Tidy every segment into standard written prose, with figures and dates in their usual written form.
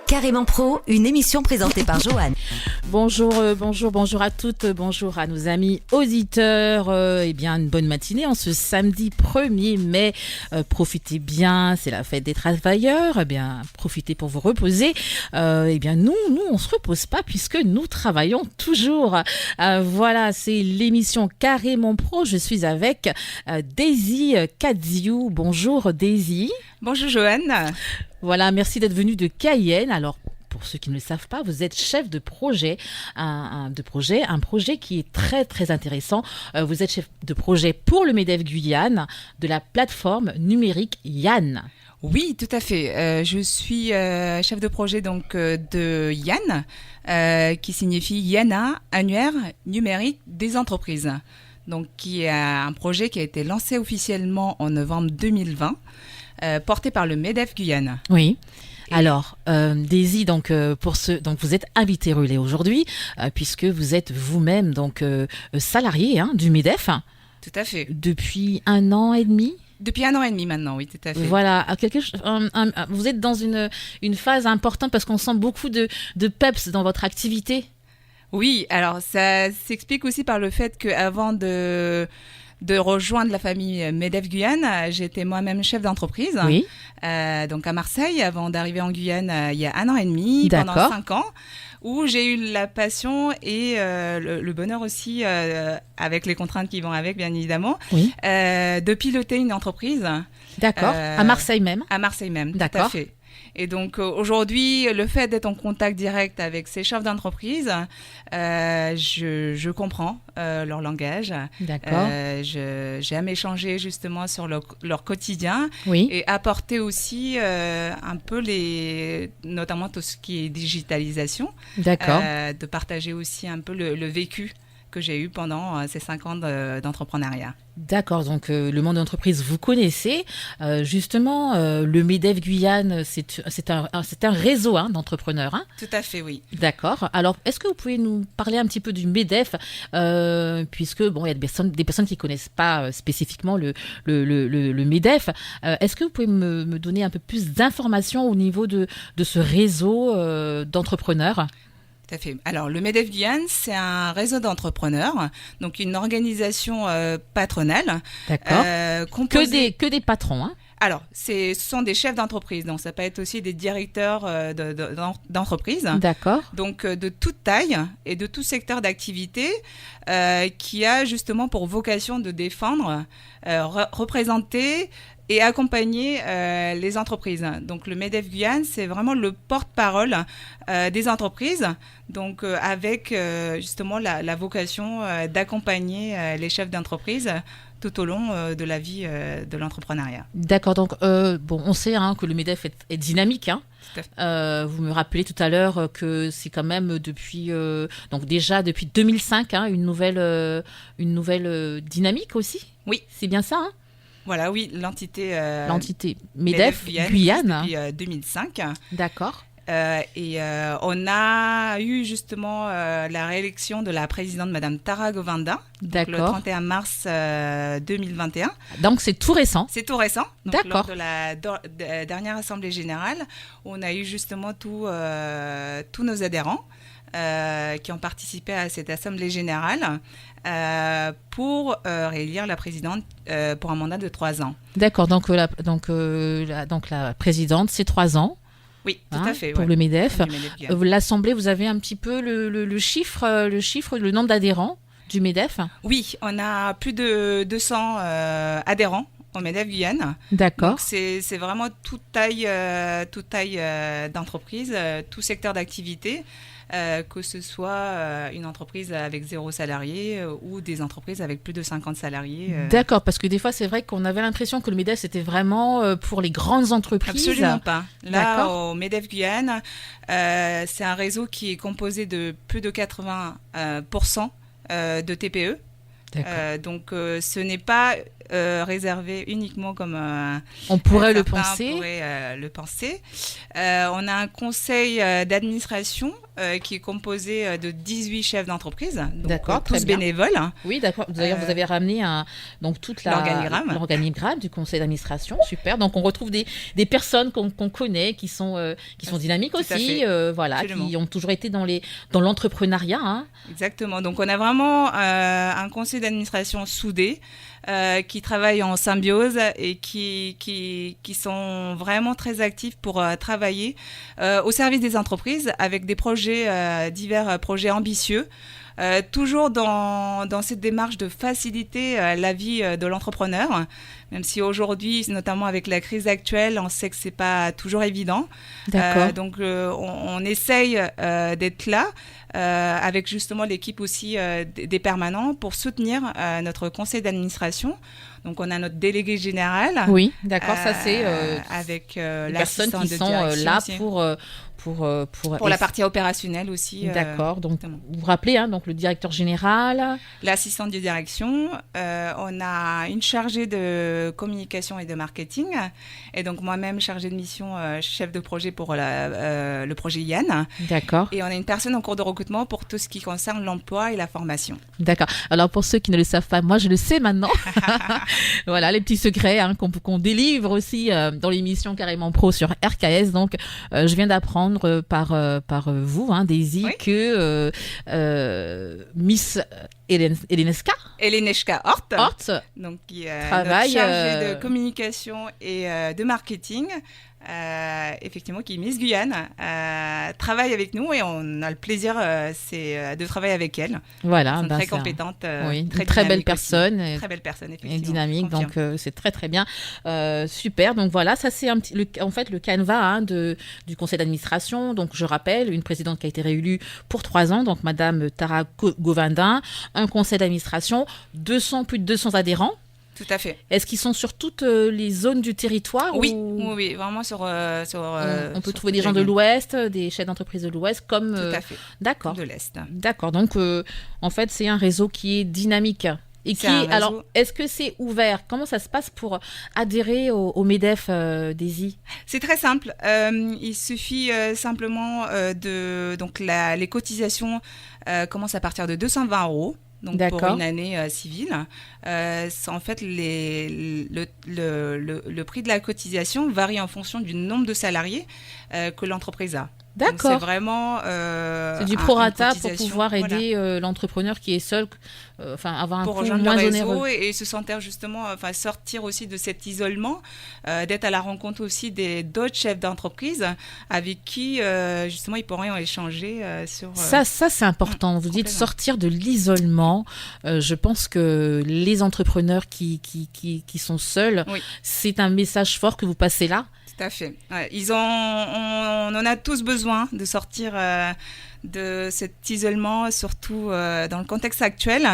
Carrément Pro, une émission présentée par Joanne. Bonjour à toutes, bonjour à nos amis auditeurs. Une bonne matinée en ce samedi 1er mai. Profitez bien, c'est la fête des travailleurs. Profitez pour vous reposer. Nous, on se repose pas puisque nous travaillons toujours. Voilà, c'est l'émission Carrément Pro. Je suis avec Daisy Kadziou. Bonjour Daisy. Bonjour Joanne. Voilà, merci d'être venue de Cayenne. Alors, pour ceux qui ne le savent pas, vous êtes chef de projet, un projet qui est très très intéressant. Vous êtes chef de projet pour le MEDEF Guyane de la plateforme numérique Yann. Oui, tout à fait. Je suis chef de projet de Yann, qui signifie Yana, annuaire numérique des entreprises. Donc, qui est un projet qui a été lancé officiellement en novembre 2020. Porté par le MEDEF Guyane. Oui. Alors, Daisy, donc vous êtes invité relais aujourd'hui, puisque vous êtes vous-même salarié du MEDEF. Tout à fait. Depuis 1 an et demi. Depuis 1 an et demi maintenant, oui, tout à fait. Voilà, vous êtes dans une phase importante parce qu'on sent beaucoup de peps dans votre activité. Oui, alors ça s'explique aussi par le fait qu'avant de rejoindre la famille MEDEF Guyane, j'étais moi-même chef d'entreprise, oui. Donc à Marseille, avant d'arriver en Guyane il y a 1 an et demi, D'accord. pendant 5 ans, où j'ai eu la passion et le bonheur aussi, avec les contraintes qui vont avec, bien évidemment, oui. De piloter une entreprise. D'accord, à Marseille même. À Marseille même, d'accord. Tout à fait. Et donc aujourd'hui, le fait d'être en contact direct avec ces chefs d'entreprise, je comprends leur langage. D'accord. J'aime échanger justement sur leur quotidien, oui. Et apporter aussi un peu notamment tout ce qui est digitalisation. D'accord. De partager aussi un peu le vécu que j'ai eu pendant ces 5 ans d'entrepreneuriat. D'accord, donc le monde de l'entreprise, vous connaissez. Justement, le MEDEF Guyane, c'est un réseau d'entrepreneurs. Tout à fait, oui. D'accord. Alors, est-ce que vous pouvez nous parler un petit peu du MEDEF, puisque il y a des personnes qui ne connaissent pas spécifiquement le MEDEF. Est-ce que vous pouvez me donner un peu plus d'informations au niveau de ce réseau d'entrepreneurs ? Tout à fait. Alors, le MEDEF Guyane, c'est un réseau d'entrepreneurs, donc une organisation patronale. D'accord. Composée... Que des patrons, hein ? Alors, ce sont des chefs d'entreprise, donc ça peut être aussi des directeurs d'entreprise. D'accord. Donc, de toute taille et de tout secteur d'activité, qui a justement pour vocation de défendre, représenter et accompagner les entreprises. Donc, le MEDEF Guyane, c'est vraiment le porte-parole des entreprises, donc avec justement la vocation d'accompagner les chefs d'entreprise tout au long de la vie de l'entrepreneuriat. D'accord, donc on sait que le MEDEF est dynamique. Vous me rappelez tout à l'heure que c'est quand même depuis 2005 une nouvelle dynamique aussi. Oui, c'est bien ça. Voilà, oui, l'entité MEDEF Guyane depuis 2005. D'accord. On a eu justement la réélection de la présidente Madame Tara Govinda, le 31 mars 2021. Donc c'est tout récent. C'est tout récent. Donc, d'accord. Lors de la dernière assemblée générale, on a eu justement tous nos adhérents qui ont participé à cette assemblée générale pour réélire la présidente pour un mandat de 3 ans. D'accord. Donc la présidente, c'est 3 ans. Oui, tout à fait. Pour le MEDEF. L'Assemblée, vous avez un petit peu le chiffre, le nombre d'adhérents du MEDEF ? Oui, on a plus de 200 adhérents au MEDEF Guyane. D'accord. Donc c'est vraiment toute taille d'entreprise, tout secteur d'activité. Que ce soit une entreprise avec 0 salarié ou des entreprises avec plus de 50 salariés. D'accord, parce que des fois, c'est vrai qu'on avait l'impression que le MEDEF, c'était vraiment pour les grandes entreprises. Absolument pas. Là, au MEDEF Guyane, c'est un réseau qui est composé de plus de 80% de TPE. Donc, ce n'est pas réservé uniquement comme on pourrait le penser. On a un conseil d'administration qui est composée de 18 chefs d'entreprise, donc D'accord, tous très bien. bénévoles. Oui, d'accord. D'ailleurs, vous avez ramené donc toute l'organigramme du conseil d'administration. Super. Donc, on retrouve des personnes qu'on connaît, qui sont dynamiques Tout à aussi, fait. voilà, Absolument. qui ont toujours été dans l'entrepreneuriat. Hein. Exactement. Donc, on a vraiment un conseil d'administration soudé qui travaillent en symbiose et qui sont vraiment très actifs pour travailler au service des entreprises avec des projets, divers projets ambitieux. Toujours dans cette démarche de faciliter la vie de l'entrepreneur, même si aujourd'hui, notamment avec la crise actuelle, on sait que c'est pas toujours évident. D'accord. Donc, on essaye d'être là avec justement l'équipe aussi des permanents pour soutenir notre conseil d'administration. Donc, on a notre délégué général. Oui, d'accord. Ça, c'est avec les personnes qui sont là pour la partie opérationnelle aussi. D'accord. Donc, exactement. vous vous rappelez, hein, donc le directeur général. L'assistante de direction, on a une chargée de communication et de marketing, et donc moi-même chargée de mission, chef de projet pour le projet Yann. D'accord. Et on a une personne en cours de recrutement pour tout ce qui concerne l'emploi et la formation. D'accord. Alors pour ceux qui ne le savent pas, moi je le sais maintenant. Voilà les petits secrets hein, qu'on délivre aussi dans l'émission Carrément Pro sur RKS. Donc je viens d'apprendre par vous, hein, Daisy, Oui. que Miss Eleneska Hort, donc qui est travaille, notre chargée de communication et de marketing, effectivement, qui est Miss Guyane, travaille avec nous et on a le plaisir de travailler avec elle. voilà, Elles sont ben, très c'est compétentes, oui, une très très belle dynamiques personne. aussi. Très belle personne, effectivement. Et dynamique, confirme. donc c'est très très bien. Super, donc voilà, ça c'est en fait le canevas hein, du conseil d'administration. Donc je rappelle, une présidente qui a été réélue pour 3 ans, donc Madame Tara Govindin, un conseil d'administration, plus de 200 adhérents. Tout à fait. Est-ce qu'ils sont sur toutes les zones du territoire Oui, ou oui, vraiment sur... on peut sur trouver des toute gens la de gamme. l'Ouest, des chefs d'entreprise de l'Ouest, comme... Tout à fait. D'accord. De l'Est. D'accord, donc en fait c'est un réseau qui est dynamique. Et C'est un réseau- alors, est-ce que c'est ouvert? Comment ça se passe pour adhérer au MEDEF, Daisy? C'est très simple. Il suffit simplement donc les cotisations commencent à partir de 220 €. Donc pour D'accord. une année civile. En fait, le prix de la cotisation varie en fonction du nombre de salariés que l'entreprise a. Donc, D'accord. c'est vraiment... C'est du prorata une pour cotisation, pouvoir voilà, aider l'entrepreneur qui est seul, avoir un pour coût rejoindre le moins réseau onéreux. et se sentir justement, sortir aussi de cet isolement, d'être à la rencontre aussi d'autres chefs d'entreprise avec qui justement ils pourraient échanger sur... Ça c'est important. Vous dites complètement. sortir de l'isolement. Je pense que les entrepreneurs qui sont seuls, Oui. c'est un message fort que vous passez là. Tout à fait. Ouais, on en a tous besoin de sortir de cet isolement, surtout dans le contexte actuel.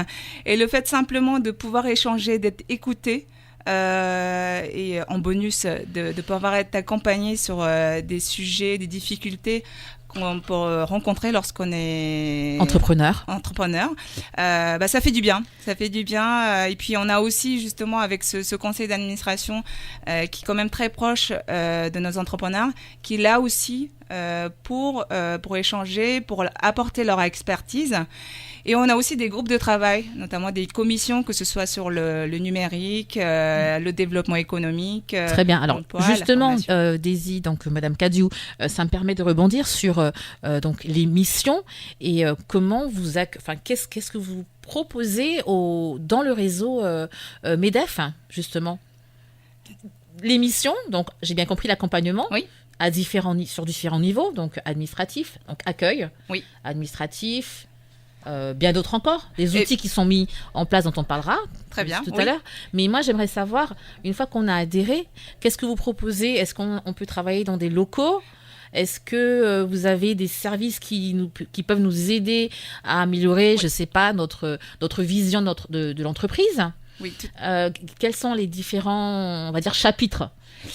Et le fait simplement de pouvoir échanger, d'être écouté, et en bonus, de pouvoir être accompagné sur des sujets, des difficultés qu'on peut rencontrer lorsqu'on est Entrepreneur. ça fait du bien. Ça fait du bien. Et puis, on a aussi, justement, avec ce conseil d'administration qui est quand même très proche de nos entrepreneurs, qui est là aussi pour échanger, pour apporter leur expertise. Et on a aussi des groupes de travail, notamment des commissions, que ce soit sur le numérique, le développement économique. Très bien. Alors l'emploi, la justement, formation. Daisy, donc Madame Cadiou, ça me permet de rebondir sur donc les missions et comment qu'est-ce que vous proposez dans le réseau MEDEF justement. Les missions, donc j'ai bien compris l'accompagnement. Oui. Sur différents niveaux, donc administratif, donc accueil, Oui. administratif. Bien d'autres encore, des outils qui sont mis en place dont on parlera Très bien, tout oui. à l'heure. Mais moi, j'aimerais savoir, une fois qu'on a adhéré, qu'est-ce que vous proposez? Est-ce qu'on peut travailler dans des locaux? Est-ce que vous avez des services qui peuvent nous aider à améliorer, je ne sais pas, notre vision de l'entreprise? Oui, Quels sont les différents, on va dire, chapitres de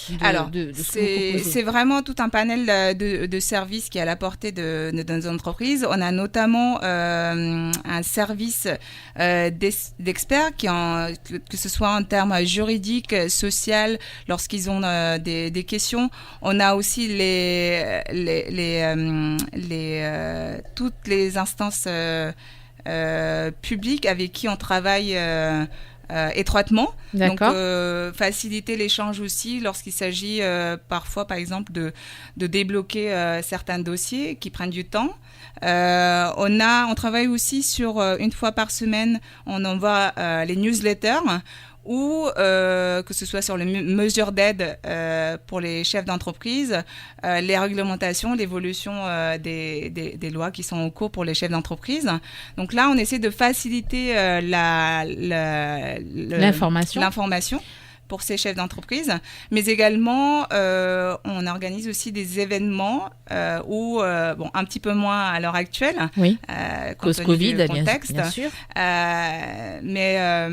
ce que vous proposez? C'est vraiment tout un panel de services qui est à la portée de nos entreprises. On a notamment un service d'experts que ce soit en termes juridiques, social, lorsqu'ils ont des questions. On a aussi toutes les instances publiques avec qui on travaille étroitement. D'accord. Donc, faciliter l'échange aussi lorsqu'il s'agit parfois, par exemple, de débloquer certains dossiers qui prennent du temps. On travaille aussi sur, une fois par semaine, on envoie les newsletters ou que ce soit sur les mesures d'aide pour les chefs d'entreprise, les réglementations, l'évolution des lois qui sont en cours pour les chefs d'entreprise. Donc là, on essaie de faciliter l'information pour ces chefs d'entreprise, mais également on organise aussi des événements où, un petit peu moins à l'heure actuelle, cause Covid, bien sûr. Mais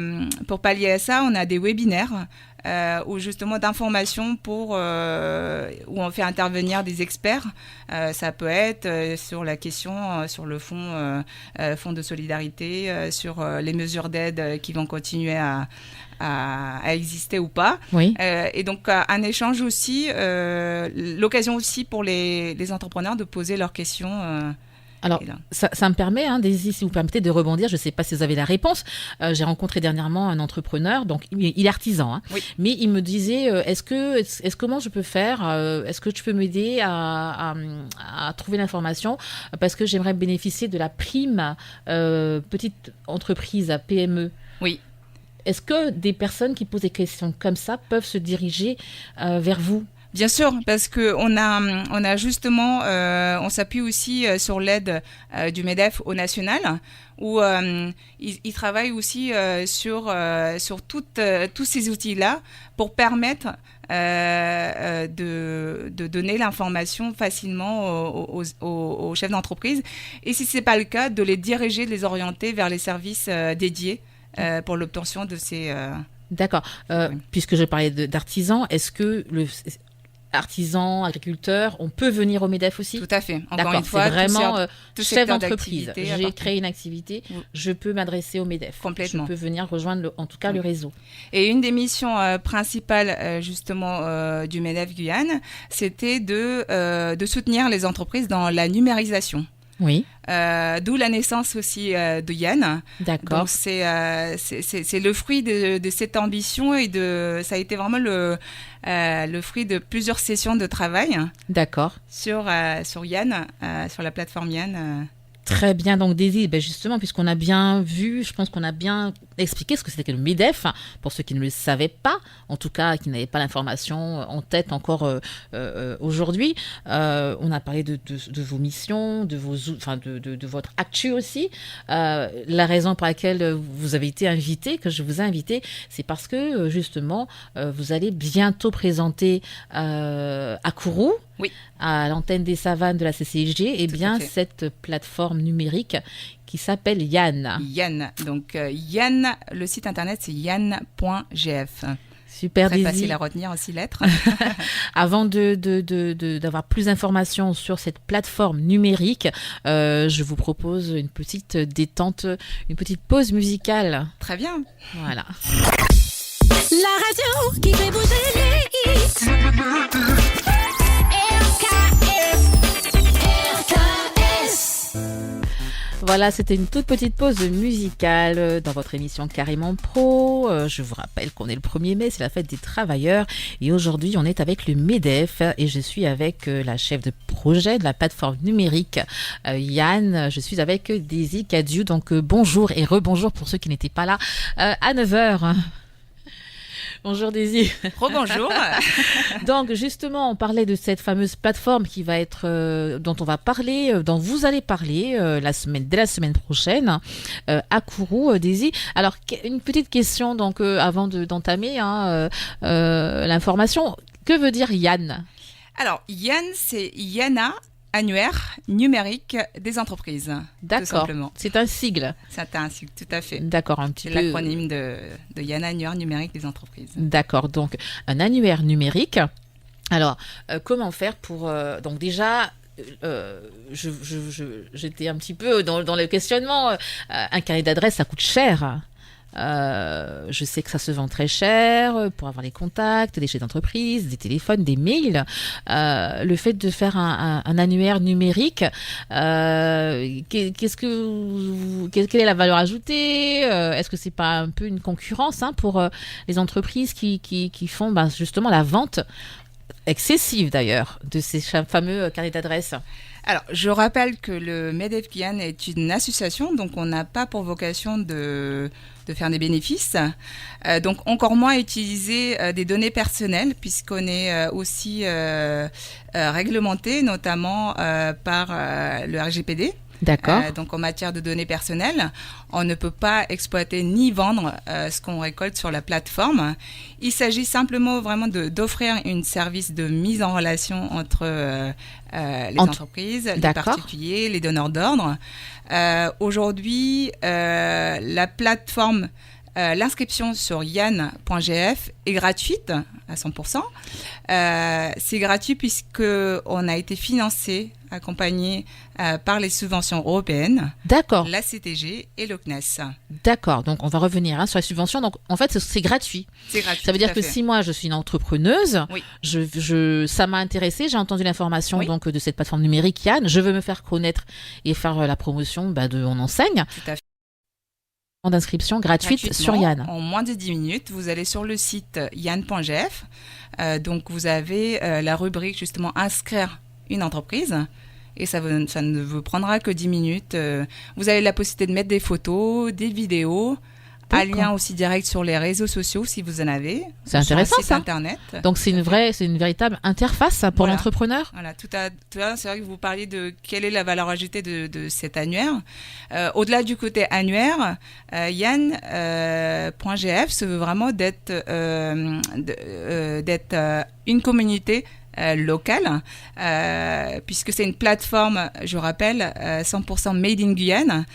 pour pallier à ça, on a des webinaires ou justement d'informations où on fait intervenir des experts. Ça peut être sur la question, sur le fonds de solidarité, sur les mesures d'aide qui vont continuer à exister ou pas. Oui. Et donc, un échange aussi, l'occasion aussi pour les entrepreneurs de poser leurs questions. Alors, ça me permet, Daisy, si vous permettez de rebondir, je ne sais pas si vous avez la réponse. J'ai rencontré dernièrement un entrepreneur, donc il est artisan, oui. Mais il me disait, comment je peux faire, est-ce que tu peux m'aider à trouver l'information, parce que j'aimerais bénéficier de la prime petite entreprise à PME. Oui. Est-ce que des personnes qui posent des questions comme ça peuvent se diriger vers vous ? Bien sûr, parce que on a justement, on s'appuie aussi sur l'aide du MEDEF au national, où ils travaillent aussi sur tous ces outils-là pour permettre de donner l'information facilement aux chefs d'entreprise. Et si c'est pas le cas, de les diriger, de les orienter vers les services dédiés pour l'obtention de ces... D'accord. Puisque je parlais d'artisans, est-ce que artisans, agriculteurs, on peut venir au MEDEF aussi? Tout à fait. Encore une fois, c'est vraiment chef d'entreprise. J'ai créé une activité, je peux m'adresser au MEDEF. Complètement. Je peux venir rejoindre en tout cas le réseau. Et une des missions principales justement du MEDEF Guyane, c'était de soutenir les entreprises dans la numérisation. Oui. D'où la naissance aussi de Yann. D'accord. Donc c'est le fruit de cette ambition et ça a été vraiment le fruit de plusieurs sessions de travail. D'accord. Sur Yann, sur la plateforme Yann. Très bien, donc Daisy, justement, puisqu'on a bien vu, je pense qu'on a bien expliqué ce que c'était que le MEDEF, pour ceux qui ne le savaient pas, en tout cas qui n'avaient pas l'information en tête encore aujourd'hui. On a parlé de vos missions, de votre actu aussi. La raison pour laquelle vous avez été invité, que je vous ai invité, c'est parce que justement, vous allez bientôt présenter à Kourou, oui, à l'antenne des savanes de la CCIG, cette plateforme numérique qui s'appelle Yann. Yann. Donc Yann, le site internet c'est yann.gf. Super, très Daisy. Facile à retenir en 6 lettres. Avant d'avoir plus d'informations sur cette plateforme numérique, je vous propose une petite détente, une petite pause musicale. Très bien. Voilà. La radio qui fait bouger les hits. RKS. Voilà, c'était une toute petite pause musicale dans votre émission Carrément Pro. Je vous rappelle qu'on est le 1er mai, c'est la fête des travailleurs. Et aujourd'hui, on est avec le MEDEF et je suis avec la chef de projet de la plateforme numérique, Yann. Je suis avec Daisy Cadieu. Donc bonjour et rebonjour pour ceux qui n'étaient pas là à 9h. Bonjour Daisy. Rebonjour. Donc justement, on parlait de cette fameuse plateforme qui va être, dont on va parler, dont vous allez parler dès la semaine prochaine à Kourou, Daisy. Alors une petite question donc avant d'entamer l'information. Que veut dire Yann? Alors Yann, c'est Yana annuaire numérique des entreprises. Tout D'accord. simplement. C'est un sigle. C'est un sigle, tout à fait. D'accord, un petit C'est peu. l'acronyme de Yann, annuaire numérique des entreprises. D'accord, donc un annuaire numérique. Alors, comment faire pour... donc déjà, j'étais un petit peu dans le questionnement. Un carnet d'adresse, ça coûte cher. Je sais que ça se vend très cher pour avoir les contacts, des chefs d'entreprise, des téléphones, des mails. Le fait de faire un annuaire numérique, quelle est la valeur ajoutée? Est-ce que c'est pas un peu une concurrence pour les entreprises qui font justement la vente excessive d'ailleurs de ces fameux carnets d'adresses? Alors, je rappelle que le MEDEF Guyane est une association, donc on n'a pas pour vocation de faire des bénéfices. Donc, encore moins utiliser des données personnelles, puisqu'on est aussi réglementé, notamment par le RGPD. D'accord. Donc, en matière de données personnelles, on ne peut pas exploiter ni vendre ce qu'on récolte sur la plateforme. Il s'agit simplement vraiment d'offrir un service de mise en relation entre les entreprises, les particuliers, les donneurs d'ordre. Aujourd'hui, la plateforme, l'inscription sur yann.gf est gratuite à 100%. C'est gratuit puisqu'on a été financé, accompagné par les subventions européennes, d'accord, la CTG et le CNES. D'accord, donc on va revenir sur la subvention. Donc en fait, c'est gratuit. C'est gratuit. Ça veut dire que si moi je suis une entrepreneuse, oui, ça m'a intéressé, j'ai entendu l'information oui, donc de cette plateforme numérique Yann, je veux me faire connaître et faire la promotion de mon enseigne. Tout à fait. D'inscription gratuite sur Yann. En moins de 10 minutes, vous allez sur le site yann.gf. Donc vous avez la rubrique justement inscrire une entreprise. Et ça ne vous prendra que 10 minutes. Vous avez la possibilité de mettre des photos, des vidéos, un lien aussi direct sur les réseaux sociaux si vous en avez. C'est intéressant ça. Internet. Donc c'est une véritable interface pour l'entrepreneur. Voilà, tout à l'heure, c'est vrai que vous parliez de quelle est la valeur ajoutée de cet annuaire. Au-delà du côté annuaire, yann.gf se veut vraiment d'être une communauté locale, puisque c'est une plateforme, je rappelle, 100% made in Guyane.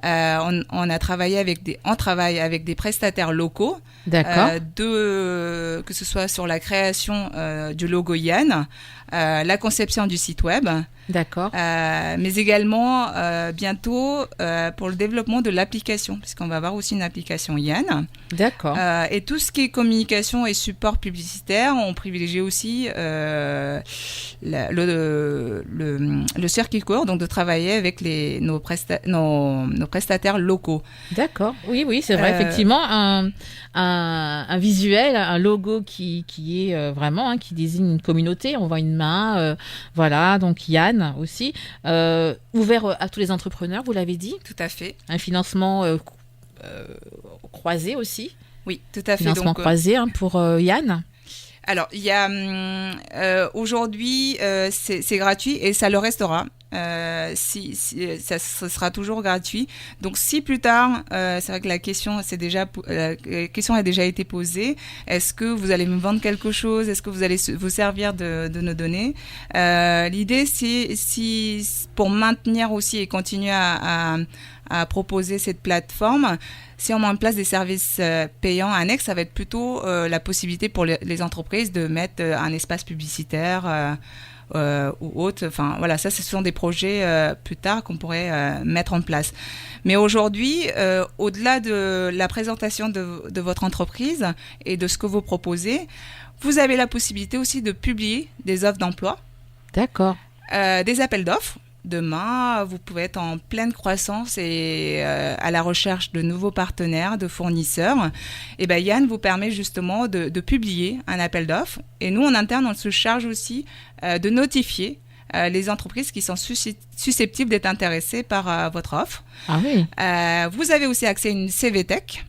On travaille avec des prestataires locaux, que ce soit sur la création du logo Yann, la conception du site web, mais également bientôt pour le développement de l'application, puisqu'on va avoir aussi une application Yann. D'accord. Et tout ce qui est communication et support publicitaire, on privilégie aussi le circuit court, donc de travailler avec nos prestataires locaux. D'accord. Oui, c'est vrai, effectivement, un visuel, un logo qui est vraiment, qui désigne une communauté. On voit une main, voilà, donc Yann aussi, ouvert à tous les entrepreneurs, vous l'avez dit. Tout à fait. Un financement croisé aussi. Oui, tout à fait. Financement croisé pour Yann. Alors, il y a aujourd'hui, c'est gratuit et ça le restera. Ce sera toujours gratuit. Donc, si plus tard, c'est vrai que la question a déjà été posée. Est-ce que vous allez me vendre quelque chose? Est-ce que vous allez vous servir de nos données? L'idée, c'est pour maintenir aussi et continuer à proposer cette plateforme. Si on met en place des services payants annexes, ça va être plutôt la possibilité pour les entreprises de mettre un espace publicitaire ou autre. Enfin, voilà, ce sont des projets plus tard qu'on pourrait mettre en place. Mais aujourd'hui, au-delà de la présentation de votre entreprise et de ce que vous proposez, vous avez la possibilité aussi de publier des offres d'emploi. D'accord. Des appels d'offres. Demain, vous pouvez être en pleine croissance et à la recherche de nouveaux partenaires, de fournisseurs. Et bien, Yann vous permet justement de publier un appel d'offres. Et nous, en interne, on se charge aussi de notifier les entreprises qui sont susceptibles d'être intéressées par votre offre. Ah oui. Vous avez aussi accès à une CVTech.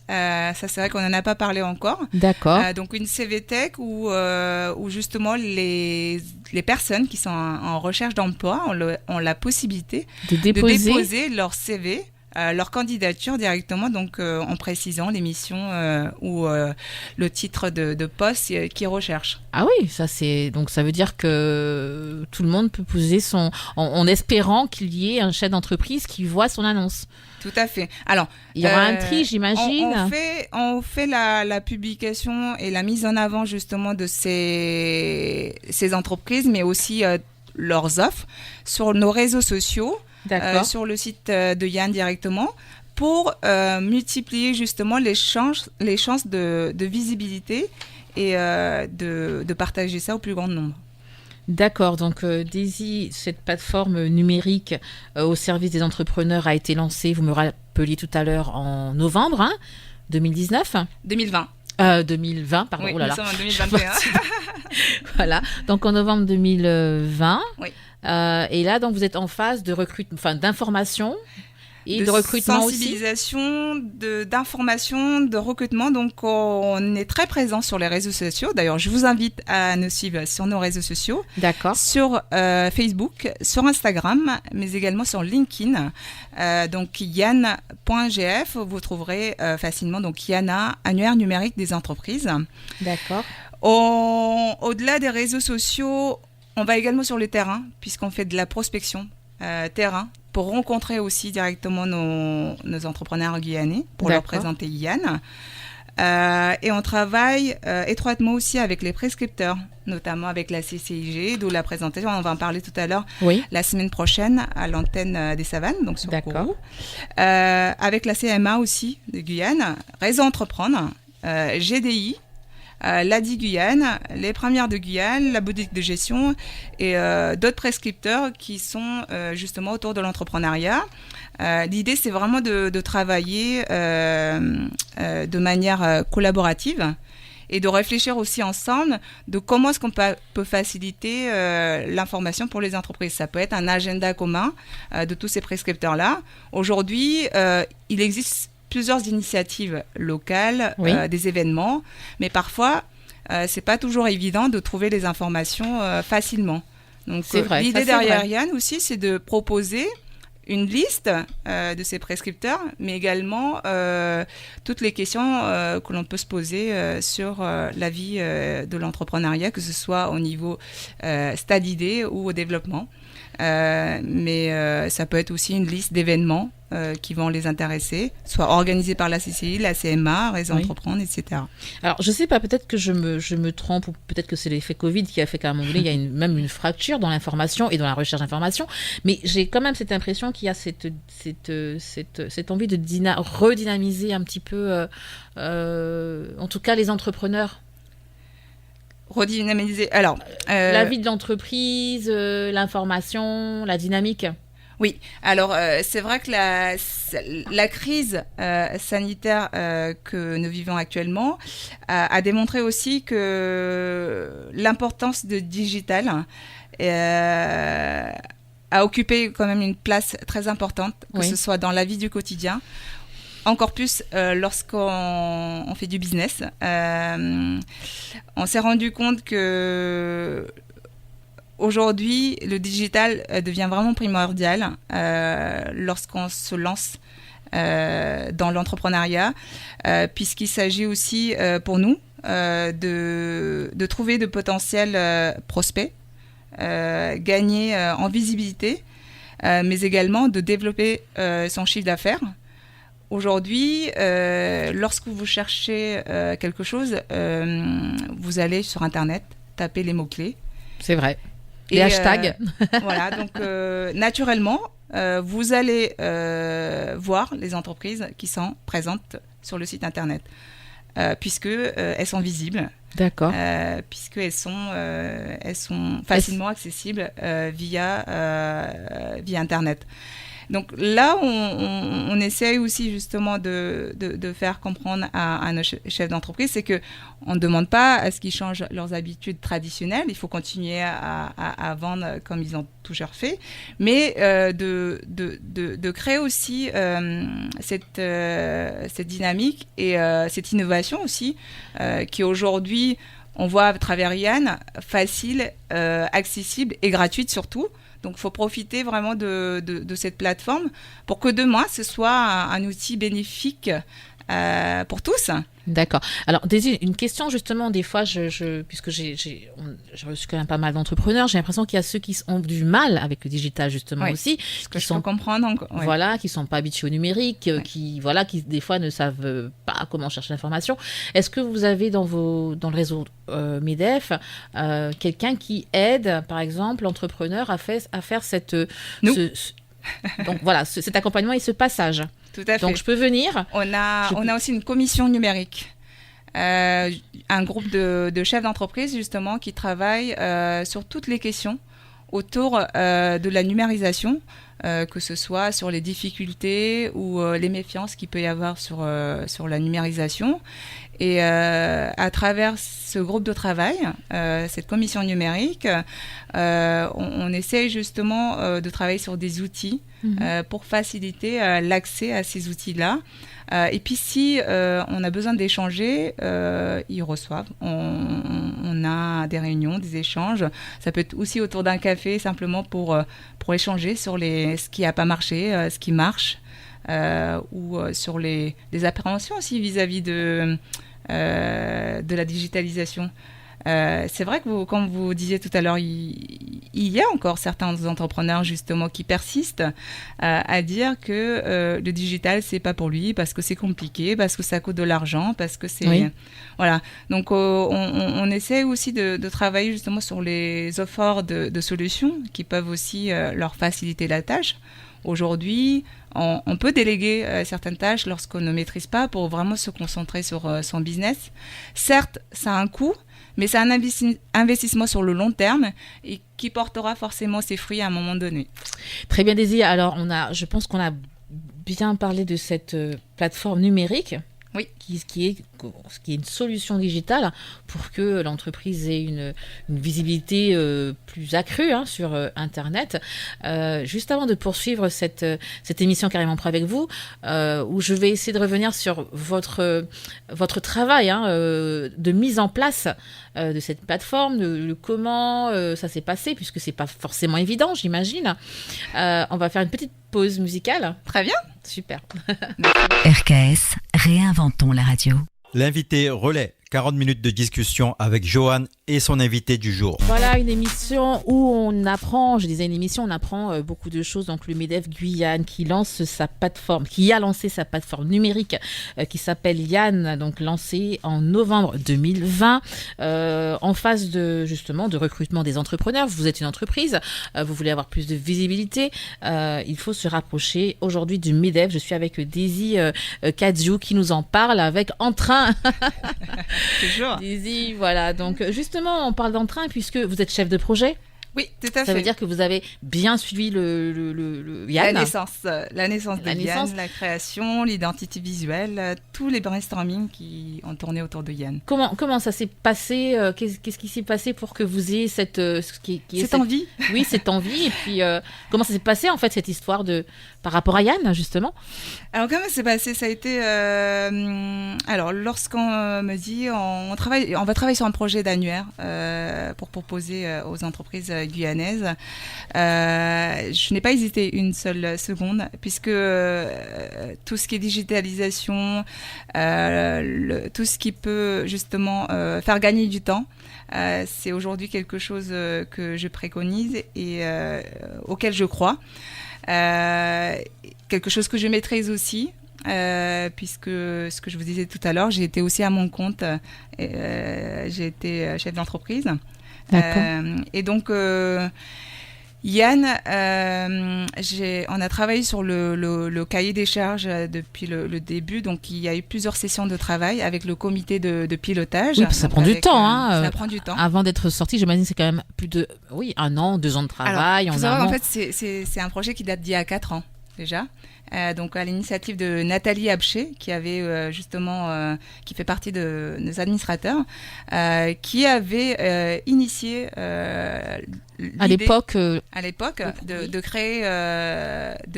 Ça, c'est vrai qu'on n'en a pas parlé encore. D'accord. Donc, une CVTech où justement les personnes qui sont en recherche d'emploi ont la possibilité de déposer leur CV leur candidature directement, donc en précisant l'émission ou le titre de poste qu'ils recherchent. Ah oui, donc ça veut dire que tout le monde peut poser en espérant qu'il y ait un chef d'entreprise qui voit son annonce. Tout à fait. Alors, il y aura un tri, j'imagine. On fait la publication et la mise en avant justement de ces entreprises, mais aussi leurs offres sur nos réseaux sociaux, sur le site de Yann directement, pour multiplier justement les chances de visibilité et de partager ça au plus grand nombre. D'accord, donc Daisy, cette plateforme numérique au service des entrepreneurs a été lancée, vous me rappeliez tout à l'heure, en novembre 2019 2020. 2020, pardon. Oui, oh là nous là. sommes en 2021. Voilà, donc en novembre 2020. Oui. Et là, donc, vous êtes en phase de recrutement, d'information et de recrutement aussi. Sensibilisation, d'information, de recrutement. Donc, on est très présent sur les réseaux sociaux. D'ailleurs, je vous invite à nous suivre sur nos réseaux sociaux. D'accord. Sur Facebook, sur Instagram, mais également sur LinkedIn. Donc, yann.gf, vous trouverez facilement donc Yana, annuaire numérique des entreprises. D'accord. Au-delà des réseaux sociaux, on va également sur le terrain, puisqu'on fait de la prospection terrain, pour rencontrer aussi directement nos entrepreneurs guyanais, pour leur présenter Yann. Et on travaille étroitement aussi avec les prescripteurs, notamment avec la CCIG, d'où la présentation, on va en parler tout à l'heure, la semaine prochaine à l'antenne des Savanes, donc sur Kourou. Avec la CMA aussi de Guyane, Réseau Entreprendre, GDI, l'ADI Guyane, les premières de Guyane, la boutique de gestion et d'autres prescripteurs qui sont justement autour de l'entrepreneuriat. L'idée, c'est vraiment de travailler de manière collaborative et de réfléchir aussi ensemble de comment est-ce qu'on peut faciliter l'information pour les entreprises. Ça peut être un agenda commun de tous ces prescripteurs-là. Aujourd'hui, il existe plusieurs initiatives locales, des événements, mais parfois, c'est pas toujours évident de trouver les informations facilement. Donc, c'est vrai, l'idée derrière Yann aussi, c'est de proposer une liste de ces prescripteurs, mais également toutes les questions que l'on peut se poser sur la vie de l'entrepreneuriat, que ce soit au niveau stade idée ou au développement. Mais ça peut être aussi une liste d'événements qui vont les intéresser, soit organisés par la CCI, la CMA, Réseau Entreprendre, etc. Alors, je sais pas, peut-être que je me trompe, ou peut-être que c'est l'effet Covid qui a fait qu'à un moment donné, il y a même une fracture dans l'information et dans la recherche d'information, mais j'ai quand même cette impression qu'il y a cette envie de redynamiser un petit peu, en tout cas, les entrepreneurs. Redynamiser. Alors, la vie de l'entreprise, l'information, la dynamique. Oui, alors c'est vrai que la crise sanitaire que nous vivons actuellement a démontré aussi que l'importance de digital a occupé quand même une place très importante, que ce soit dans la vie du quotidien. Encore plus lorsqu'on fait du business. On s'est rendu compte que aujourd'hui, le digital devient vraiment primordial lorsqu'on se lance dans l'entrepreneuriat, puisqu'il s'agit aussi pour nous de trouver de potentiels prospects, gagner en visibilité, mais également de développer son chiffre d'affaires. Aujourd'hui, lorsque vous cherchez quelque chose, vous allez sur Internet, taper les mots-clés. C'est vrai. Les hashtags. Voilà, donc naturellement, vous allez voir les entreprises qui sont présentes sur le site Internet, puisque elles sont visibles. D'accord. Puisqu'elles sont facilement accessibles via Internet. Donc là, on essaye aussi justement de faire comprendre à nos chefs d'entreprise, c'est qu'on ne demande pas à ce qu'ils changent leurs habitudes traditionnelles, il faut continuer à vendre comme ils ont toujours fait, mais de créer aussi cette dynamique et cette innovation aussi, qui aujourd'hui, on voit à travers Yann, facile, accessible et gratuite surtout. Donc, il faut profiter vraiment de cette plateforme pour que demain, ce soit un outil bénéfique pour tous. D'accord. Alors, Daisy, une question justement, des fois, puisque j'ai reçu quand même pas mal d'entrepreneurs, j'ai l'impression qu'il y a ceux qui ont du mal avec le digital justement aussi, Ce que je peux comprendre. Voilà, qui sont pas habitués au numérique, qui des fois ne savent pas comment chercher l'information. Est-ce que vous avez dans le réseau MEDEF quelqu'un qui aide, par exemple, l'entrepreneur à faire cette donc voilà, cet accompagnement et ce passage? Tout à fait. Donc je peux venir. On a aussi une commission numérique, un groupe de chefs d'entreprise justement qui travaillent sur toutes les questions autour de la numérisation, que ce soit sur les difficultés ou les méfiances qu'il peut y avoir sur la numérisation. Et à travers ce groupe de travail, cette commission numérique, on essaie justement de travailler sur des outils pour faciliter l'accès à ces outils-là. Et puis si on a besoin d'échanger, ils reçoivent. On a des réunions, des échanges. Ça peut être aussi autour d'un café, simplement pour échanger sur ce qui n'a pas marché, ce qui marche, ou sur les appréhensions aussi vis-à-vis de la digitalisation. C'est vrai que comme vous disiez tout à l'heure, il y a encore certains entrepreneurs justement qui persistent à dire que le digital c'est pas pour lui parce que c'est compliqué, parce que ça coûte de l'argent, parce que c'est voilà. Donc on essaie aussi de travailler justement sur les offres de solutions qui peuvent aussi leur faciliter la tâche. Aujourd'hui, on peut déléguer certaines tâches lorsqu'on ne maîtrise pas pour vraiment se concentrer sur son business. Certes, ça a un coût, mais c'est un investissement sur le long terme et qui portera forcément ses fruits à un moment donné. Très bien, Daisy. Alors, je pense qu'on a bien parlé de cette plateforme numérique. Oui. Qui est une solution digitale pour que l'entreprise ait une visibilité plus accrue sur Internet. Juste avant de poursuivre cette émission Carrément Prêt avec vous, où je vais essayer de revenir sur votre travail de mise en place de cette plateforme, de comment ça s'est passé, puisque c'est pas forcément évident, j'imagine. On va faire une petite pause musicale. Très bien. Super. RKS, réinventons la radio. L'invité relais, 40 minutes de discussion avec Joanne et son invité du jour. Voilà une émission où on apprend, on apprend beaucoup de choses. Donc le MEDEF Guyane qui a lancé sa plateforme numérique qui s'appelle Yann, donc lancée en novembre 2020, en phase de recrutement des entrepreneurs. Vous êtes une entreprise, vous voulez avoir plus de visibilité, il faut se rapprocher aujourd'hui du MEDEF. Je suis avec Daisy Kadziou qui nous en parle avec entrain. Toujours. Daisy, voilà. Donc, justement, on parle d'entrain puisque vous êtes chef de projet. Oui, tout à fait. Ça veut dire que vous avez bien suivi le Yann. La naissance de Yann, la création, l'identité visuelle, tous les brainstorming qui ont tourné autour de Yann. Comment ça s'est passé Qu'est-ce qui s'est passé pour que vous ayez cette envie? Oui, cette envie. Et puis, comment ça s'est passé, en fait, cette histoire par rapport à Yann, justement? Alors, comment ça s'est passé? Ça a été... alors, lorsqu'on me dit on va travailler sur un projet d'annuaire pour proposer aux entreprises guyanaise. Je n'ai pas hésité une seule seconde, puisque tout ce qui est digitalisation, tout ce qui peut justement faire gagner du temps, c'est aujourd'hui quelque chose que je préconise et auquel je crois. Quelque chose que je maîtrise aussi. Puisque ce que je vous disais tout à l'heure, j'ai été aussi à mon compte, j'ai été chef d'entreprise. Et donc Yann, on a travaillé sur le cahier des charges depuis le début, donc il y a eu plusieurs sessions de travail avec le comité de pilotage. Oui, ça prend du temps. Ça prend du temps. Avant d'être sorti, j'imagine que c'est quand même plus de 1 an, 2 ans de travail. Alors, faut savoir, en fait, c'est un projet qui date d'il y a 4 ans. déjà. Donc à l'initiative de Nathalie Abché, qui avait qui fait partie de nos administrateurs, qui avait initié à l'époque de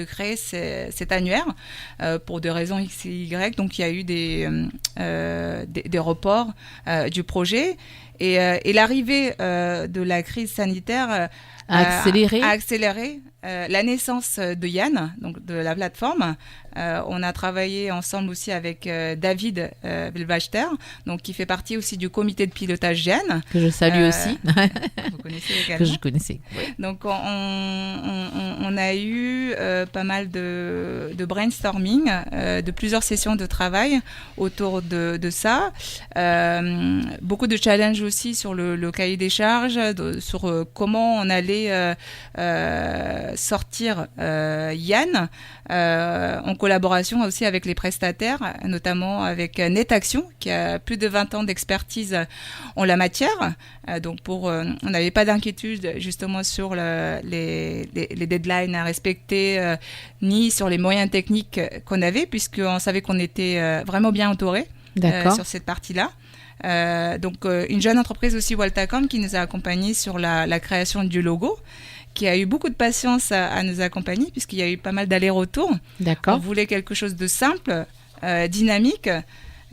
créer cet annuaire pour des raisons X et Y. Donc il y a eu des reports du projet et l'arrivée de la crise sanitaire a accéléré la naissance de Yann, donc de la plateforme. On a travaillé ensemble aussi avec David Belvachter, donc qui fait partie aussi du comité de pilotage Yann. Que je salue aussi. Vous connaissez également. Que je connaissais. Oui. Donc on a eu pas mal de brainstorming, de plusieurs sessions de travail autour de ça. Beaucoup de challenges aussi sur le cahier des charges, sur comment on allait sortir Yann, en collaboration aussi avec les prestataires, notamment avec NetAction, qui a plus de 20 ans d'expertise en la matière. Donc on n'avait pas d'inquiétude justement sur les deadlines à respecter, ni sur les moyens techniques qu'on avait, puisqu'on savait qu'on était vraiment bien entouré sur cette partie-là. Donc une jeune entreprise aussi, Waltacom, qui nous a accompagnés sur la création du logo, qui a eu beaucoup de patience à nous accompagner, puisqu'il y a eu pas mal d'allers-retours. D'accord. On voulait quelque chose de simple, dynamique,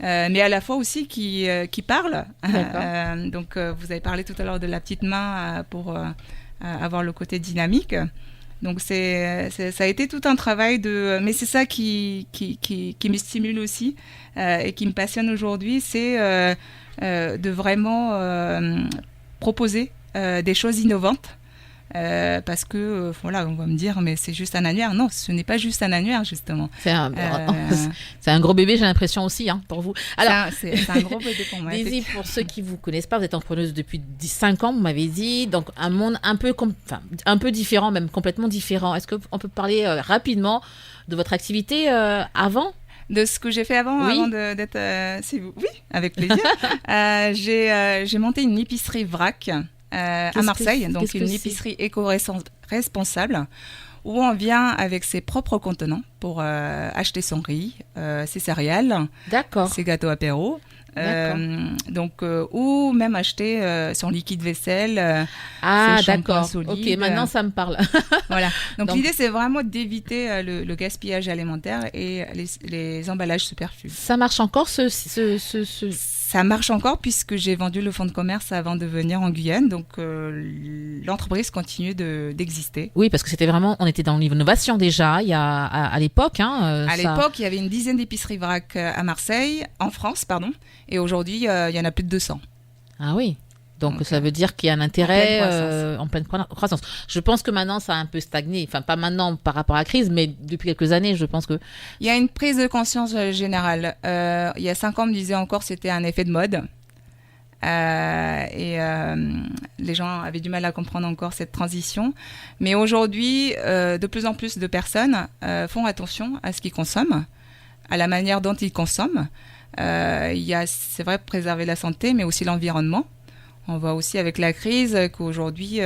mais à la fois aussi qui parle. Donc vous avez parlé tout à l'heure de la petite main pour avoir le côté dynamique. Donc ça a été tout un travail mais c'est ça qui me stimule aussi et qui me passionne aujourd'hui, c'est de vraiment proposer des choses innovantes. Parce que voilà, on va me dire mais c'est juste un annuaire. Non, ce n'est pas juste un annuaire, justement. C'est un gros bébé, j'ai l'impression aussi, pour vous. Alors c'est un gros bébé pour moi. Daisy, pour ceux qui vous connaissent pas, vous êtes entrepreneuse depuis 5 ans, vous m'avez dit, donc un monde un peu différent, même complètement différent. Est-ce qu'on peut parler rapidement de votre activité avant? De ce que j'ai fait avant d'être... c'est vous. Oui, avec plaisir. J'ai monté une épicerie vrac à Marseille, donc une épicerie éco-responsable, où on vient avec ses propres contenants pour acheter son riz, ses céréales, ses gâteaux apéro. Ou même acheter son liquide vaisselle, ses shampoings solides. Ok, maintenant ça me parle. Voilà. Donc l'idée, c'est vraiment d'éviter le gaspillage alimentaire et les emballages superflus. Ça marche encore Ça marche encore, puisque j'ai vendu le fonds de commerce avant de venir en Guyane, donc l'entreprise continue d'exister. Oui, parce que on était dans l'innovation déjà, à l'époque. À l'époque, il y avait une dizaine d'épiceries vrac à Marseille, en France, pardon, et aujourd'hui, il y en a plus de 200. Ah oui. Donc ça veut dire qu'il y a un intérêt en pleine croissance. Je pense que maintenant, ça a un peu stagné. Enfin, pas maintenant par rapport à la crise, mais depuis quelques années, je pense que... Il y a une prise de conscience générale. Il y a 5 ans, on me disait encore que c'était un effet de mode. Les gens avaient du mal à comprendre encore cette transition. Mais aujourd'hui, de plus en plus de personnes font attention à ce qu'ils consomment, à la manière dont ils consomment. C'est vrai, préserver la santé, mais aussi l'environnement. On voit aussi avec la crise qu'aujourd'hui,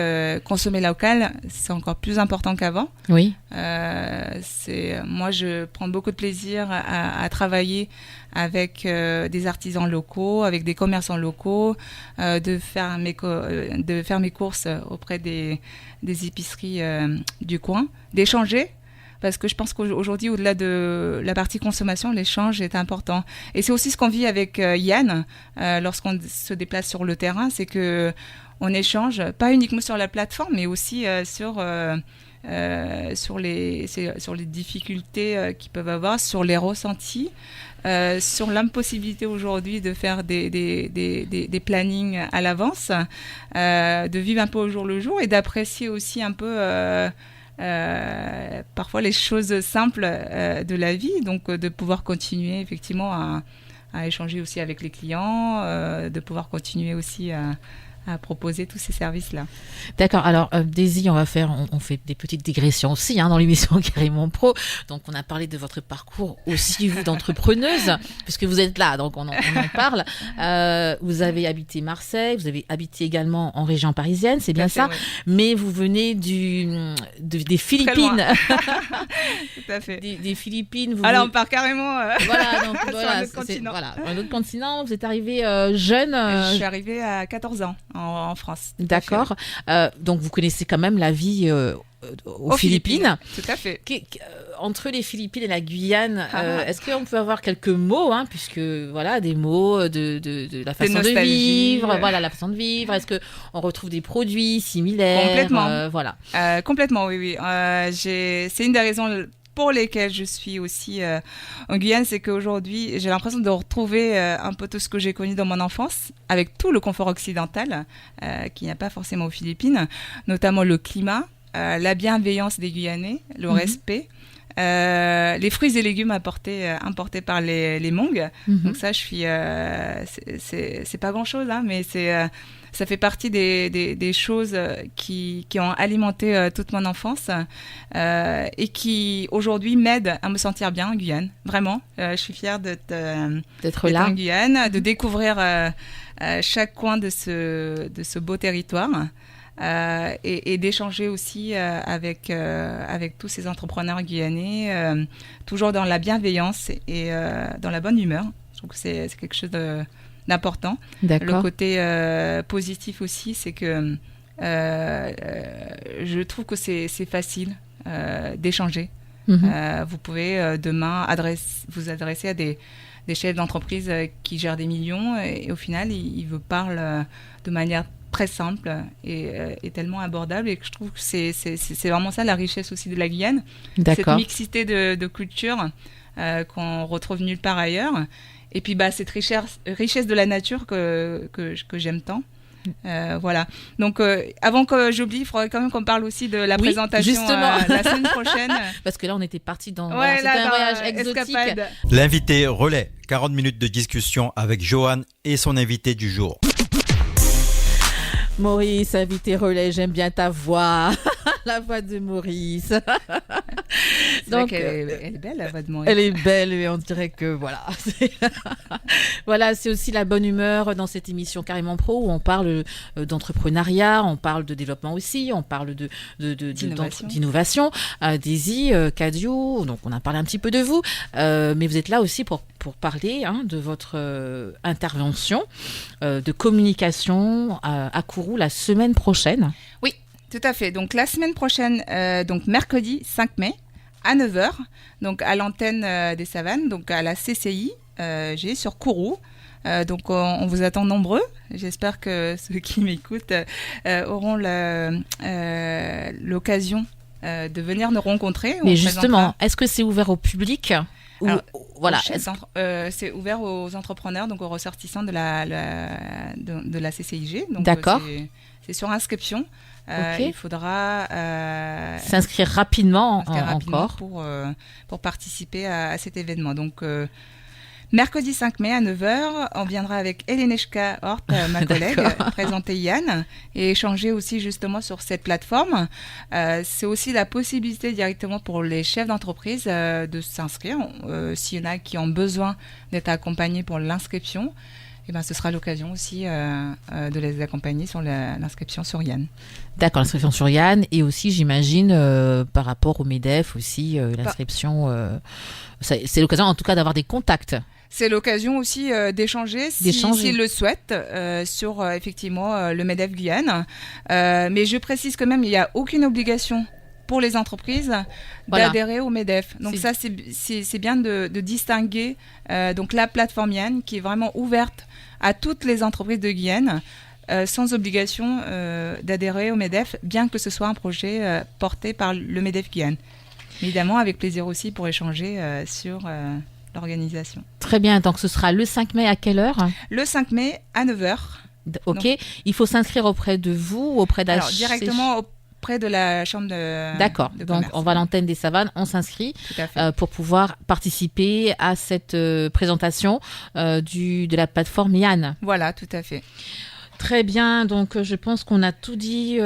consommer local, c'est encore plus important qu'avant. Oui. Moi, je prends beaucoup de plaisir à travailler avec des artisans locaux, avec des commerçants locaux, de faire mes courses auprès des épiceries du coin, d'échanger. Parce que je pense qu'aujourd'hui, au-delà de la partie consommation, l'échange est important. Et c'est aussi ce qu'on vit avec Yann lorsqu'on se déplace sur le terrain, c'est qu'on échange, pas uniquement sur la plateforme, mais aussi sur les difficultés qu'ils peuvent avoir, sur les ressentis, sur l'impossibilité aujourd'hui de faire des plannings à l'avance, de vivre un peu au jour le jour et d'apprécier aussi un peu... parfois les choses simples de la vie, donc de pouvoir continuer effectivement à échanger aussi avec les clients, de pouvoir continuer aussi à proposer tous ces services-là. D'accord. Alors, Daisy, on fait des petites digressions aussi dans l'émission Carrément Pro. Donc, on a parlé de votre parcours aussi, vous, d'entrepreneuse, puisque vous êtes là, donc on en parle. Vous avez habité Marseille, vous avez habité également en région parisienne, c'est bien ça, oui. mais vous venez des Philippines. Tout à fait. Des Philippines. Alors, on part carrément voilà, donc, sur un autre continent. Voilà, un autre continent. Vous êtes arrivé jeune. Je suis arrivée à 14 ans en France. D'accord. Donc, vous connaissez quand même la vie aux Philippines. Tout à fait. Entre les Philippines et la Guyane, est-ce qu'on peut avoir quelques mots, puisque voilà, des mots de la façon de vivre, voilà, la façon de vivre. Est-ce que on retrouve des produits similaires? Complètement. Voilà. Complètement, oui. C'est une des raisons pour lesquelles je suis aussi en Guyane, c'est qu'aujourd'hui, j'ai l'impression de retrouver un peu tout ce que j'ai connu dans mon enfance, avec tout le confort occidental, qu'il n'y a pas forcément aux Philippines, notamment le climat, la bienveillance des Guyanais, le respect. Les fruits et légumes importés par les Hmongs. Donc ça, je suis, c'est pas grand chose, mais ça fait partie des choses qui ont alimenté toute mon enfance et qui aujourd'hui m'aident à me sentir bien en Guyane. Vraiment, je suis fière d'être là en Guyane, de découvrir chaque coin de ce beau territoire. Et d'échanger aussi avec tous ces entrepreneurs guyanais, toujours dans la bienveillance et dans la bonne humeur. Je trouve que c'est quelque chose d'important. D'accord. Le côté positif aussi, c'est que je trouve que c'est facile d'échanger. Vous pouvez demain vous adresser à des chefs d'entreprise qui gèrent des millions et au final, ils vous parlent de manière très simple et tellement abordable, et que je trouve que c'est vraiment ça la richesse aussi de la Guyane. Cette mixité de cultures qu'on retrouve nulle part ailleurs, et puis cette richesse de la nature que j'aime tant. Voilà. Donc, avant que j'oublie, il faudrait quand même qu'on parle aussi de la présentation la semaine prochaine. Parce que là, on était parti dans un voyage exotique. Escapade. L'invité relais, 40 minutes de discussion avec Johan et son invité du jour. Maurice, invité relais, j'aime bien ta voix, la voix de Maurice. Donc, elle est belle, la voix de Maurice. Elle est belle, et on dirait que voilà. Voilà, c'est aussi la bonne humeur dans cette émission Carrément Pro où on parle d'entrepreneuriat, on parle de développement aussi, on parle d'innovation. Daisy, Cadio, donc on a parlé un petit peu de vous, mais vous êtes là aussi pour parler de votre intervention de communication à Kourou la semaine prochaine. Oui, tout à fait. Donc la semaine prochaine, donc mercredi 5 mai à 9h, donc à l'antenne des Savanes, donc à la CCI, sur Kourou. Donc on vous attend nombreux. J'espère que ceux qui m'écoutent auront l'occasion de venir nous rencontrer. Mais justement, est-ce que c'est ouvert au public? Alors, voilà. C'est ouvert aux entrepreneurs, donc aux ressortissants de la CCIG. Donc, d'accord. C'est sur inscription. Il faudra s'inscrire rapidement, encore pour participer à cet événement. Donc, mercredi 5 mai à 9h, on viendra avec Elenechka Hort, ma collègue, présenter Yann et échanger aussi justement sur cette plateforme. C'est aussi la possibilité directement pour les chefs d'entreprise de s'inscrire. S'il y en a qui ont besoin d'être accompagnés pour l'inscription, ce sera l'occasion aussi de les accompagner sur l'inscription sur Yann. D'accord, l'inscription sur Yann, et aussi j'imagine par rapport au MEDEF aussi, l'inscription, c'est l'occasion en tout cas d'avoir des contacts. C'est l'occasion aussi d'échanger s'ils le souhaitent sur effectivement le MEDEF Guyane. Mais je précise quand même, il n'y a aucune obligation pour les entreprises d'adhérer au MEDEF. Donc ça, c'est bien de distinguer donc la plateforme Yann qui est vraiment ouverte à toutes les entreprises de Guyane sans obligation d'adhérer au MEDEF, bien que ce soit un projet porté par le MEDEF Guyane. Évidemment, avec plaisir aussi pour échanger sur l'organisation. Très bien, donc ce sera le 5 mai à quelle heure? Le 5 mai à 9h. Ok, donc, il faut s'inscrire auprès de vous, auprès d'H. Alors, directement auprès de la chambre de D'accord, de donc commerce. on va à l'antenne des Savanes, on s'inscrit pour pouvoir participer à cette présentation de la plateforme Yann. Voilà, tout à fait. Très bien, donc je pense qu'on a tout dit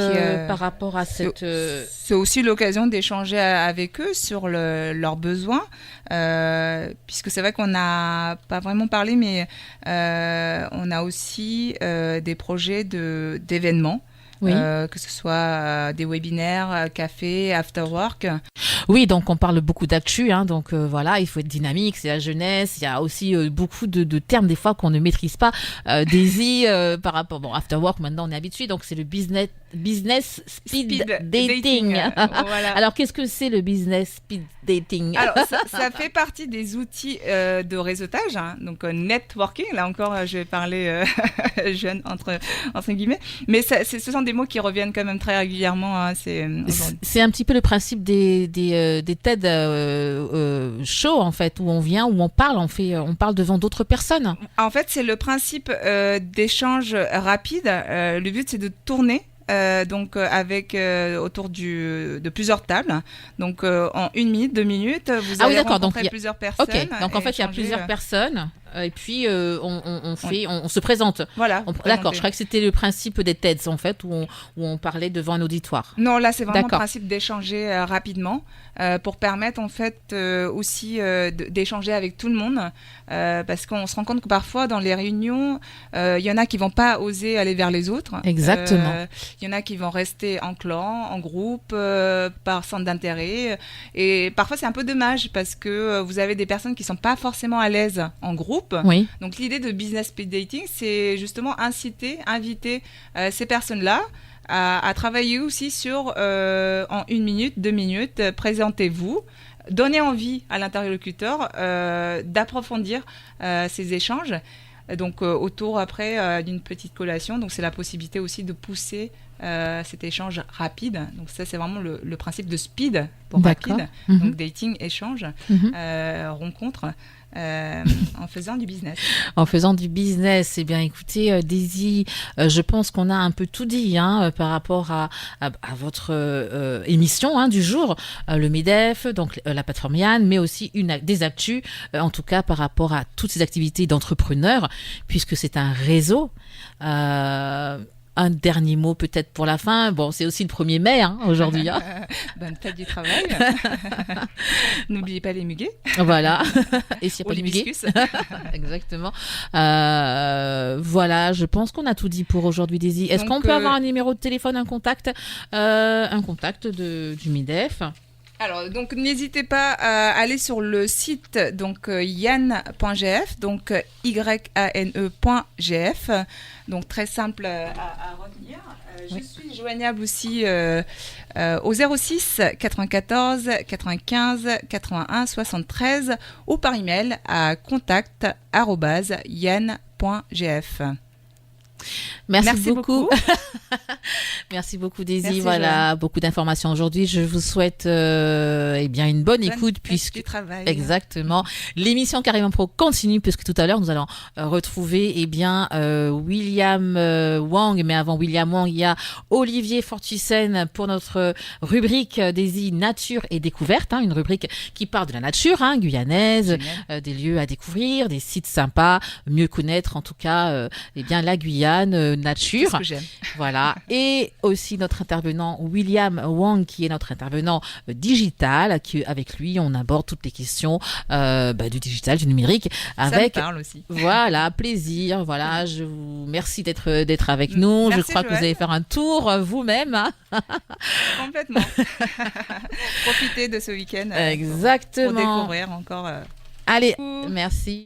par rapport à cette... C'est aussi l'occasion d'échanger avec eux sur leurs besoins, puisque c'est vrai qu'on n'a pas vraiment parlé, mais on a aussi des projets d'événements. Oui. Que ce soit des webinaires, café, after work. Oui, donc on parle beaucoup d'actu, hein, donc voilà, il faut être dynamique, c'est la jeunesse, il y a aussi beaucoup de termes des fois qu'on ne maîtrise pas. Daisy, par rapport, bon, after work, maintenant on est habitué, donc c'est le business speed dating. Voilà. Alors qu'est-ce que c'est le business speed dating? Alors ça fait partie des outils de réseautage, hein, donc networking, là encore je vais parler jeune entre guillemets, mais ce sont des mots qui reviennent quand même très régulièrement. Hein, c'est un petit peu le principe des TED shows en fait, où on vient, où on parle, on parle devant d'autres personnes. En fait, c'est le principe d'échange rapide. Le but, c'est de tourner. Avec autour de plusieurs tables. Donc en 1 minute, 2 minutes, vous allez rencontrer plusieurs personnes. Ok, donc en fait il y a plusieurs personnes et puis on se présente. Voilà. D'accord, je crois que c'était le principe des TEDs en fait, où on parlait devant un auditoire. Non, là c'est vraiment le principe d'échanger rapidement pour permettre en fait aussi d'échanger avec tout le monde parce qu'on se rend compte que parfois dans les réunions, il y en a qui vont pas oser aller vers les autres. Exactement. Il y en a qui vont rester en clan, en groupe, par centre d'intérêt. Et parfois, c'est un peu dommage parce que vous avez des personnes qui ne sont pas forcément à l'aise en groupe. Oui. Donc, l'idée de business speed dating, c'est justement inviter ces personnes-là à travailler aussi sur, en 1 minute, 2 minutes, présentez-vous. Donner envie à l'interlocuteur d'approfondir ces échanges. Donc autour après d'une petite collation, donc c'est la possibilité aussi de pousser cet échange rapide. Donc ça c'est vraiment le principe de speed pour rapide. Donc dating, échange, rencontre. En faisant du business. En faisant du business, eh bien écoutez Daisy, je pense qu'on a un peu tout dit par rapport à votre émission du jour, le MEDEF, donc la plateforme Yann, mais aussi des actus, en tout cas par rapport à toutes ces activités d'entrepreneurs, puisque c'est un réseau. Un dernier mot peut-être pour la fin. Bon, c'est aussi le 1er mai aujourd'hui. Bonne fête du travail. N'oubliez pas les muguets. Voilà. Et s'il n'y a pas les muguets. Exactement. Voilà, je pense qu'on a tout dit pour aujourd'hui, Daisy. Est-ce qu'on peut avoir un numéro de téléphone, un contact du MEDEF? Alors, donc, n'hésitez pas à aller sur le site, donc, yann.gf, donc, yane.gf. Donc, très simple à retenir. Je suis joignable aussi au 06 94 95 81 73 ou par email à contact@yann.gf. Merci beaucoup. Merci beaucoup Daisy. Merci, voilà, Joanne. beaucoup d'informations aujourd'hui. Je vous souhaite bien une bonne écoute puisque exactement l'émission Carrément Pro continue puisque tout à l'heure nous allons retrouver William Wang, mais avant William Wang il y a Olivier Fortussen pour notre rubrique Daisy Nature et Découverte, une rubrique qui parle de la nature guyanaise, des lieux à découvrir, des sites sympas, mieux connaître en tout cas la Guyane nature. C'est ce que j'aime. Voilà. Et aussi notre intervenant William Wang qui est notre intervenant digital, avec lui on aborde toutes les questions du digital, du numérique. Ça me parle aussi. Voilà, plaisir. Voilà, je vous remercie d'être avec nous. Merci, je crois que vous allez faire un tour vous-même. Complètement. Profitez de ce week-end. Exactement. Pour découvrir encore. Allez, merci.